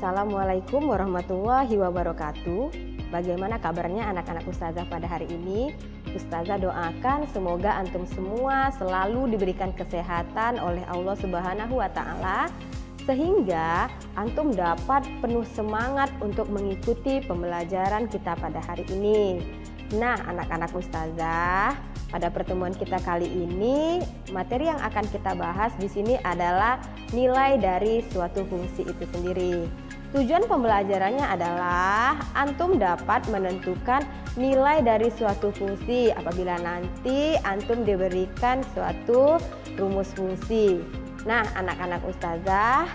Assalamualaikum warahmatullahi wabarakatuh. Bagaimana kabarnya anak-anak Ustazah pada hari ini? Ustazah doakan semoga antum semua selalu diberikan kesehatan oleh Allah Subhanahu wa Ta'ala, sehingga antum dapat penuh semangat untuk mengikuti pembelajaran kita pada hari ini. Nah, anak-anak Ustazah, pada pertemuan kita kali ini, materi yang akan kita bahas di sini adalah nilai dari suatu fungsi itu sendiri. Tujuan pembelajarannya adalah antum dapat menentukan nilai dari suatu fungsi apabila nanti antum diberikan suatu rumus fungsi. Nah, anak-anak Ustazah,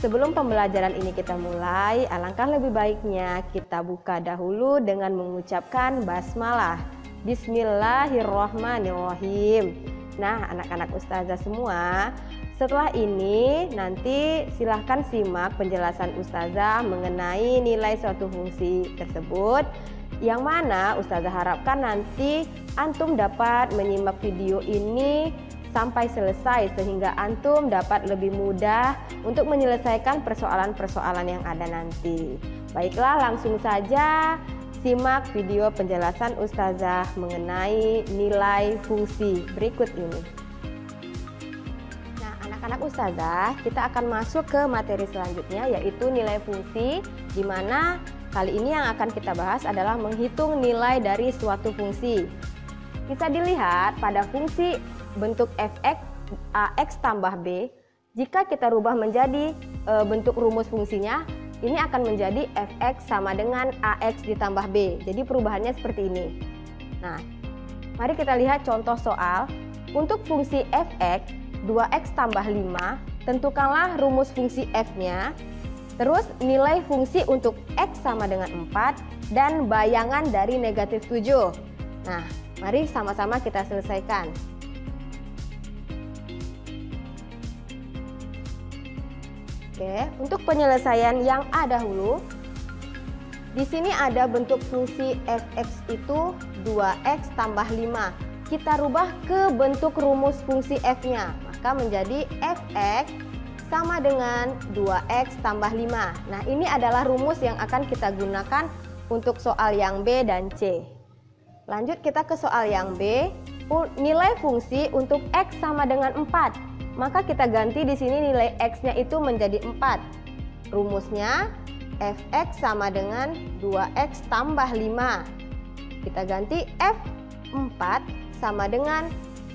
sebelum pembelajaran ini kita mulai, alangkah lebih baiknya kita buka dahulu dengan mengucapkan basmalah. Bismillahirrahmanirrahim. Nah, anak-anak Ustazah semua, setelah ini nanti silahkan simak penjelasan Ustazah mengenai nilai suatu fungsi tersebut, yang mana Ustazah harapkan nanti antum dapat menyimak video ini sampai selesai sehingga antum dapat lebih mudah untuk menyelesaikan persoalan-persoalan yang ada nanti. Baiklah, langsung saja simak video penjelasan Ustazah mengenai nilai fungsi berikut ini. Nah, anak-anak Ustazah, kita akan masuk ke materi selanjutnya, yaitu nilai fungsi, di mana kali ini yang akan kita bahas adalah menghitung nilai dari suatu fungsi. Bisa dilihat pada fungsi bentuk fx ax tambah b, jika kita rubah menjadi bentuk rumus fungsinya, ini akan menjadi fx sama dengan ax ditambah b. Jadi perubahannya seperti ini. Nah, mari kita lihat contoh soal. Untuk fungsi fx 2x tambah 5, tentukanlah rumus fungsi f-nya. Terus nilai fungsi untuk x sama dengan 4 dan bayangan dari negatif 7. Nah, mari sama-sama kita selesaikan. Oke, untuk penyelesaian yang A dahulu, di sini ada bentuk fungsi fx itu 2x tambah 5. Kita rubah ke bentuk rumus fungsi f-nya, maka menjadi fx sama dengan 2x tambah 5. Nah, ini adalah rumus yang akan kita gunakan untuk soal yang B dan C. Lanjut kita ke soal yang B. Nilai fungsi untuk x sama dengan 4. Maka kita ganti di sini nilai x-nya itu menjadi 4. Rumusnya fx sama dengan 2x tambah 5. Kita ganti f4 sama dengan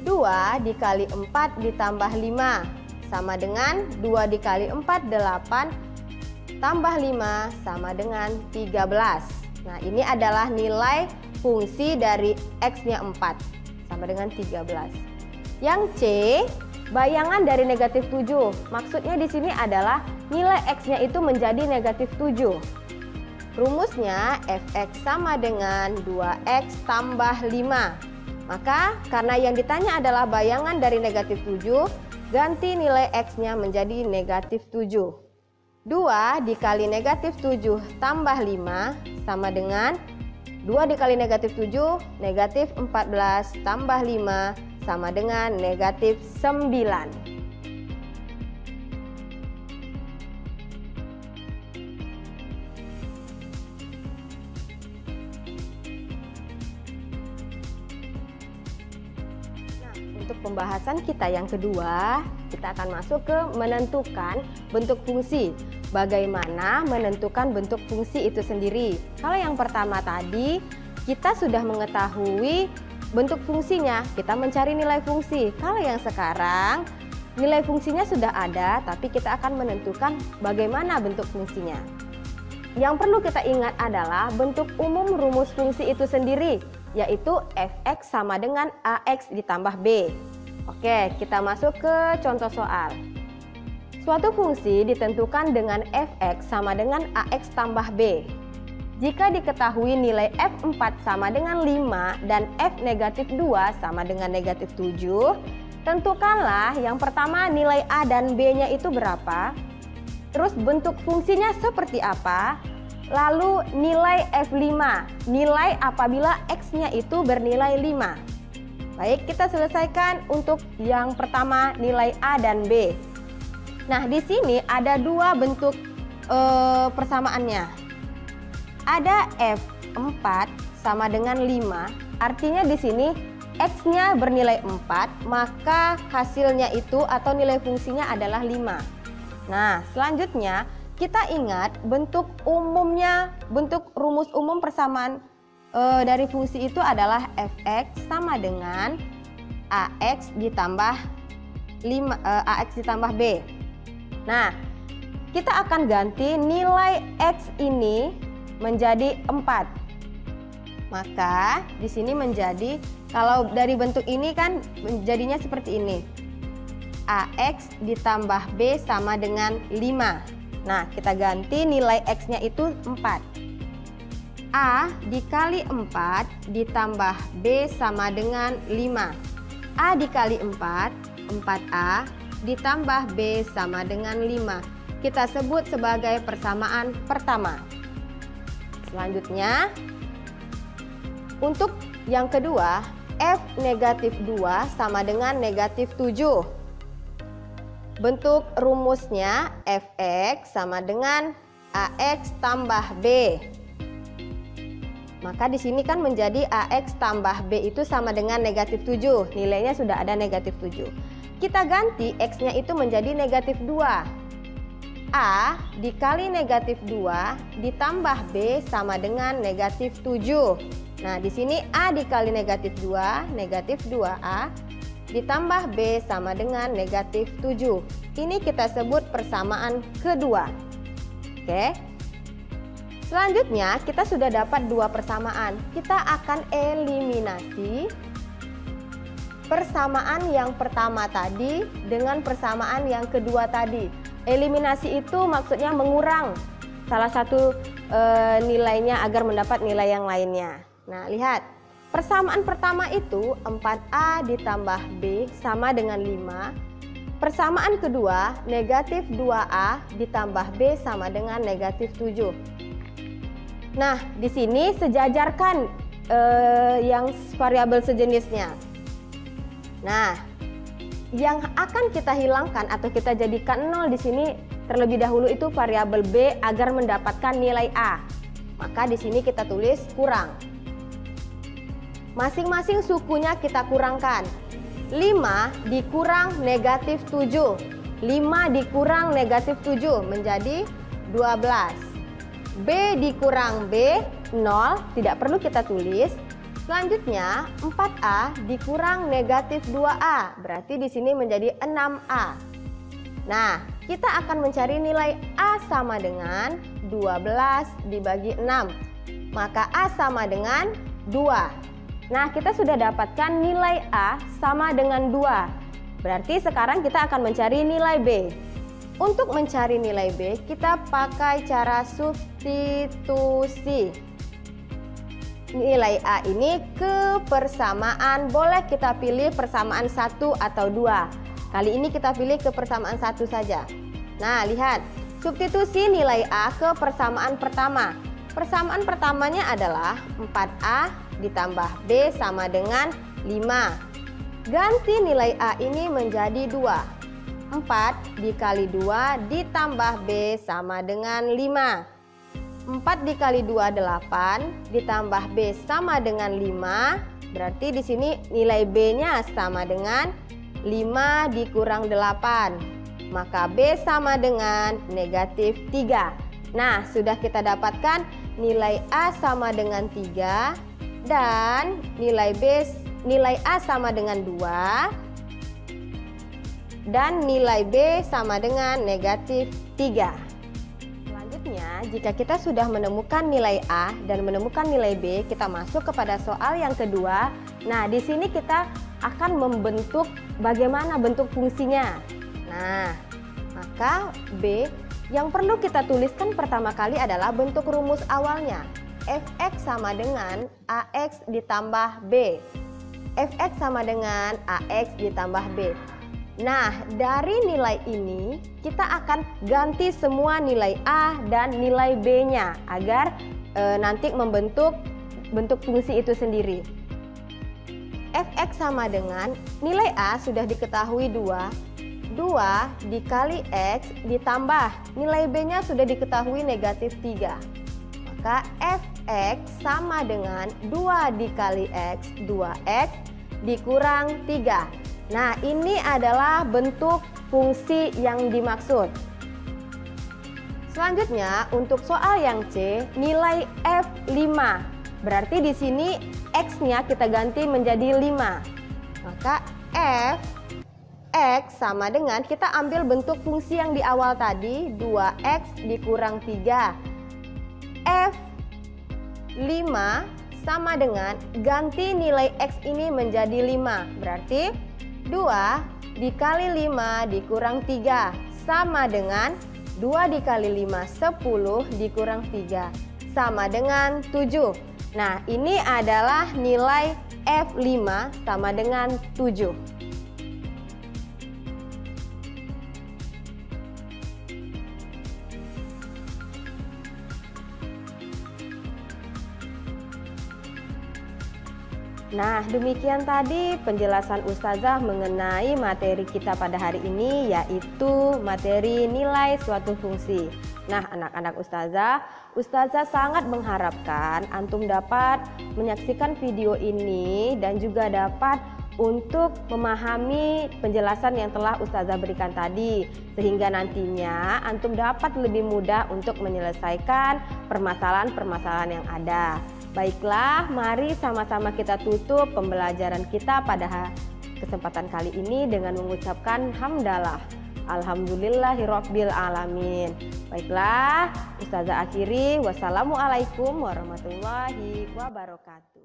2 dikali 4 ditambah 5 sama dengan 2 dikali 4 8 tambah 5 sama dengan 13. Nah, ini adalah nilai fungsi dari x-nya 4 sama dengan 13. Yang C, bayangan dari negatif 7. Maksudnya di sini adalah nilai x-nya itu menjadi negatif 7. Rumusnya fx sama dengan 2x tambah 5. Maka karena yang ditanya adalah bayangan dari negatif 7, ganti nilai x-nya menjadi negatif 7. 2 dikali negatif 7 tambah 5 sama dengan 2 dikali negatif 7, negatif 14 tambah 5 sama dengan negatif 9. Untuk pembahasan kita yang kedua, kita akan masuk ke menentukan bentuk fungsi. Bagaimana menentukan bentuk fungsi itu sendiri? Kalau yang pertama tadi, kita sudah mengetahui bentuk fungsinya, kita mencari nilai fungsi. Kalau yang sekarang, nilai fungsinya sudah ada, tapi kita akan menentukan bagaimana bentuk fungsinya. Yang perlu kita ingat adalah bentuk umum rumus fungsi itu sendiri, yaitu fx sama dengan ax ditambah b. Oke, kita masuk ke contoh soal. Suatu fungsi ditentukan dengan fx sama dengan ax tambah b. Jika diketahui nilai f4 sama dengan 5 dan f negatif 2 sama dengan negatif 7, tentukanlah yang pertama nilai a dan b-nya itu berapa, terus bentuk fungsinya seperti apa, lalu nilai F5, nilai apabila X-nya itu bernilai 5. Baik, kita selesaikan untuk yang pertama nilai A dan B. Nah, di sini ada dua bentuk persamaannya. Ada F4 sama dengan 5, artinya di sini X-nya bernilai 4, maka hasilnya itu atau nilai fungsinya adalah 5. Nah, selanjutnya kita ingat bentuk umumnya, bentuk rumus umum persamaan dari fungsi itu adalah Fx sama dengan Ax ditambah B. Nah, kita akan ganti nilai X ini menjadi 4. Maka di sini menjadi, kalau dari bentuk ini kan menjadinya seperti ini. Ax ditambah B sama dengan 5. Nah, kita ganti nilai X-nya itu 4. A dikali 4 ditambah B sama dengan 5. A dikali 4, 4A ditambah B sama dengan 5. Kita sebut sebagai persamaan pertama. Selanjutnya, untuk yang kedua, F negatif 2 sama dengan negatif 7. Bentuk rumusnya Fx sama dengan Ax tambah B. Maka di sini kan menjadi Ax tambah B itu sama dengan negatif 7. Nilainya sudah ada negatif 7. Kita ganti X-nya itu menjadi negatif 2. A dikali negatif 2 ditambah B sama dengan negatif 7. Nah, di sini A dikali negatif 2, negatif 2A ditambah B sama dengan negatif 7. Ini kita sebut persamaan kedua. Oke. Selanjutnya kita sudah dapat dua persamaan. Kita akan eliminasi persamaan yang pertama tadi dengan persamaan yang kedua tadi. Eliminasi itu maksudnya mengurang salah satu nilainya agar mendapat nilai yang lainnya. Nah, lihat. Persamaan pertama itu 4A ditambah B sama dengan 5. Persamaan kedua negatif 2A ditambah B sama dengan negatif 7. Nah, di sini sejajarkan yang variabel sejenisnya. Nah, yang akan kita hilangkan atau kita jadikan 0 di sini terlebih dahulu itu variabel B agar mendapatkan nilai A. Maka di sini kita tulis kurang. Masing-masing sukunya kita kurangkan. 5 dikurang negatif 7. 5 dikurang negatif 7 menjadi 12. B dikurang B 0, tidak perlu kita tulis. Selanjutnya 4A dikurang negatif 2A, berarti di sini menjadi 6A. Nah, kita akan mencari nilai A sama dengan 12 dibagi 6. Maka A sama dengan 2. Nah, kita sudah dapatkan nilai A sama dengan 2. Berarti sekarang kita akan mencari nilai B. Untuk mencari nilai B, kita pakai cara substitusi. Nilai A ini ke persamaan, boleh kita pilih persamaan 1 atau 2. Kali ini kita pilih ke persamaan 1 saja. Nah, lihat, substitusi nilai A ke persamaan pertama. Persamaan pertamanya adalah 4A ditambah B sama dengan 5. Ganti nilai A ini menjadi 2. 4 dikali 2 ditambah B sama dengan 5. 4 dikali 2 8 ditambah B sama dengan 5. Berarti di sini nilai B-nya sama dengan 5 dikurang 8. Maka B sama dengan negatif 3. Nah, sudah kita dapatkan nilai A sama dengan 3 dan nilai A sama dengan 2 dan nilai B sama dengan negatif 3. Selanjutnya, jika kita sudah menemukan nilai A dan menemukan nilai B, kita masuk kepada soal yang kedua. Nah, di sini kita akan membentuk bagaimana bentuk fungsinya. Nah, maka B yang perlu kita tuliskan pertama kali adalah bentuk rumus awalnya. Fx sama dengan Ax ditambah B. Fx sama dengan Ax ditambah B. Nah, dari nilai ini kita akan ganti semua nilai A dan nilai B-nya agar nanti membentuk bentuk fungsi itu sendiri. Fx sama dengan nilai A sudah diketahui 2 2 dikali X ditambah nilai B-nya sudah diketahui negatif 3. Maka Fx sama dengan 2 dikali X, 2X dikurang 3. Nah, ini adalah bentuk fungsi yang dimaksud. Selanjutnya, untuk soal yang C, nilai F5. Berarti di sini X-nya kita ganti menjadi 5. Maka F X sama dengan, kita ambil bentuk fungsi yang di awal tadi, 2X dikurang 3. F5 sama dengan, ganti nilai X ini menjadi 5. Berarti 2 dikali 5 dikurang 3 sama dengan 2 dikali 5, 10 dikurang 3 sama dengan 7. Nah, ini adalah nilai F5 sama dengan 7. Nah, demikian tadi penjelasan Ustazah mengenai materi kita pada hari ini, yaitu materi nilai suatu fungsi. Nah, anak-anak Ustazah sangat mengharapkan antum dapat menyaksikan video ini dan juga dapat untuk memahami penjelasan yang telah Ustazah berikan tadi, sehingga nantinya antum dapat lebih mudah untuk menyelesaikan permasalahan-permasalahan yang ada. Baiklah, mari sama-sama kita tutup pembelajaran kita pada kesempatan kali ini dengan mengucapkan hamdalah. Alhamdulillahirabbil alamin. Baiklah, Ustazah akhiri. Wassalamualaikum warahmatullahi wabarakatuh.